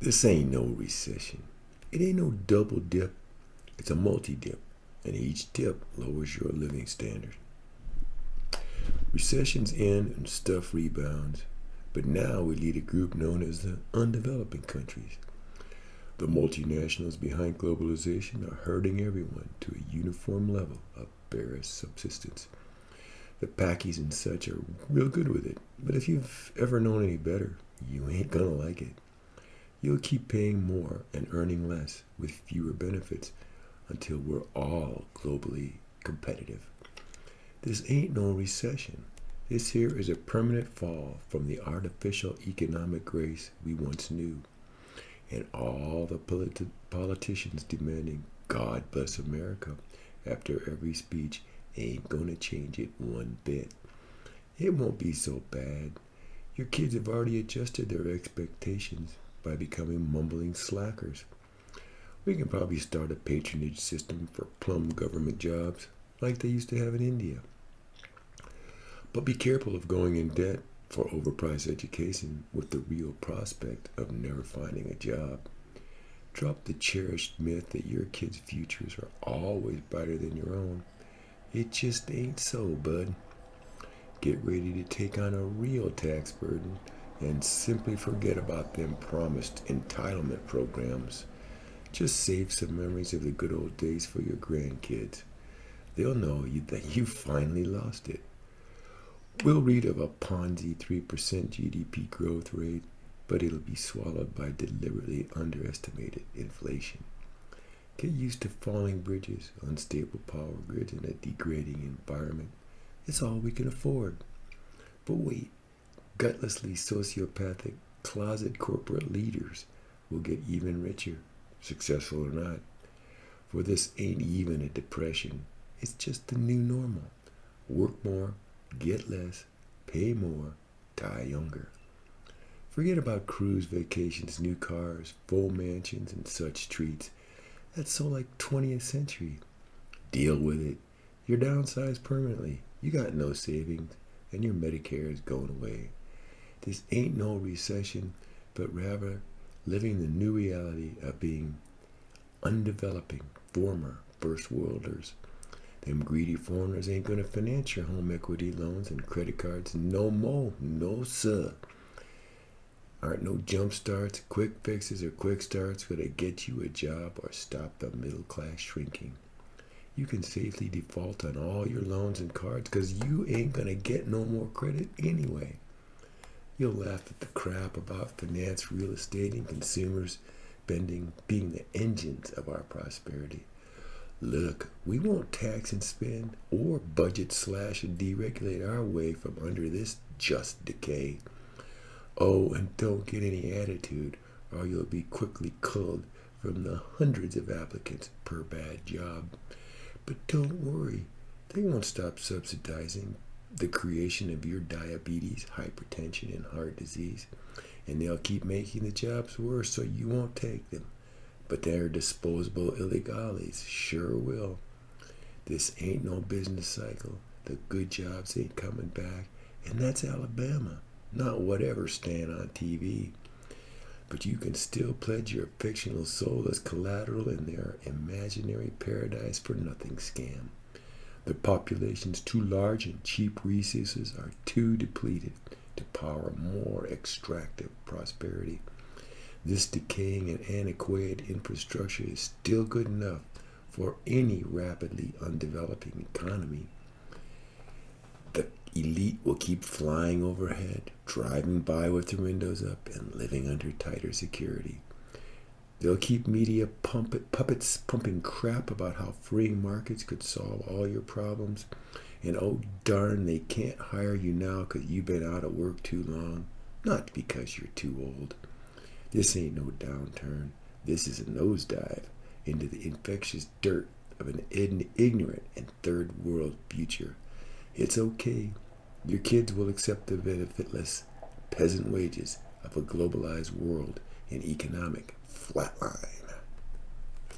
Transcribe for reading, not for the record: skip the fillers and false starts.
This ain't no recession. It ain't no double dip. It's a multi-dip, and each dip lowers your living standard. Recessions end and stuff rebounds, but now we lead a group known as the undeveloping countries. The multinationals behind globalization are hurting everyone to a uniform level of bare subsistence. The packies and such are real good with it, but if you've ever known any better, you ain't gonna like it. You'll keep paying more and earning less with fewer benefits until we're all globally competitive. This ain't no recession. This here is a permanent fall from the artificial economic grace we once knew. And all the politicians demanding God bless America after every speech ain't gonna change it one bit. It won't be so bad. Your kids have already adjusted their expectations by becoming mumbling slackers. We can probably start a patronage system for plum government jobs like they used to have in India. But be careful of going in debt for overpriced education with the real prospect of never finding a job. Drop the cherished myth that your kids' futures are always brighter than your own. It just ain't so, bud. Get ready to take on a real tax burden and simply forget about them promised entitlement programs. Just save some memories of the good old days for your grandkids. They'll know that you finally lost it. We'll read of a ponzi 3% GDP growth rate, but it'll be swallowed by deliberately underestimated inflation. Get used to falling bridges, unstable power grids, and a degrading environment. It's all we can afford. But wait, gutlessly sociopathic closet corporate leaders will get even richer, successful or not. For this ain't even a depression. It's just the new normal. Work more, get less, pay more, die younger. Forget about cruise vacations, new cars, full mansions, and such treats. That's so like 20th century. Deal with it. You're downsized permanently. You got no savings, and your Medicare is going away. This ain't no recession, but rather living the new reality of being undeveloping former first worlders. Them greedy foreigners ain't gonna finance your home equity loans and credit cards no more. No, sir. Aren't no jump starts, quick fixes, or quick starts gonna get you a job or stop the middle class shrinking. You can safely default on all your loans and cards because you ain't gonna get no more credit anyway. You'll laugh at the crap about finance, real estate, and consumers spending being the engines of our prosperity. Look, we won't tax and spend or budget slash and deregulate our way from under this just decay. Oh, and don't get any attitude or you'll be quickly culled from the hundreds of applicants per bad job. But don't worry, they won't stop subsidizing the creation of your diabetes, hypertension, and heart disease. And they'll keep making the jobs worse so you won't take them. But their disposable illegales sure will. This ain't no business cycle. The good jobs ain't coming back. And that's Alabama, not whatever stand on TV. But you can still pledge your fictional soul as collateral in their imaginary paradise for nothing scam. The population's too large and cheap resources are too depleted to power more extractive prosperity. This decaying and antiquated infrastructure is still good enough for any rapidly undeveloping economy. The elite will keep flying overhead, driving by with their windows up and living under tighter security. They'll keep media puppets pumping crap about how free markets could solve all your problems. And oh darn, they can't hire you now because you've been out of work too long, not because you're too old. This ain't no downturn. This is a nosedive into the infectious dirt of an ignorant and third world future. It's okay. Your kids will accept the benefitless peasant wages of a globalized world and economic flatline.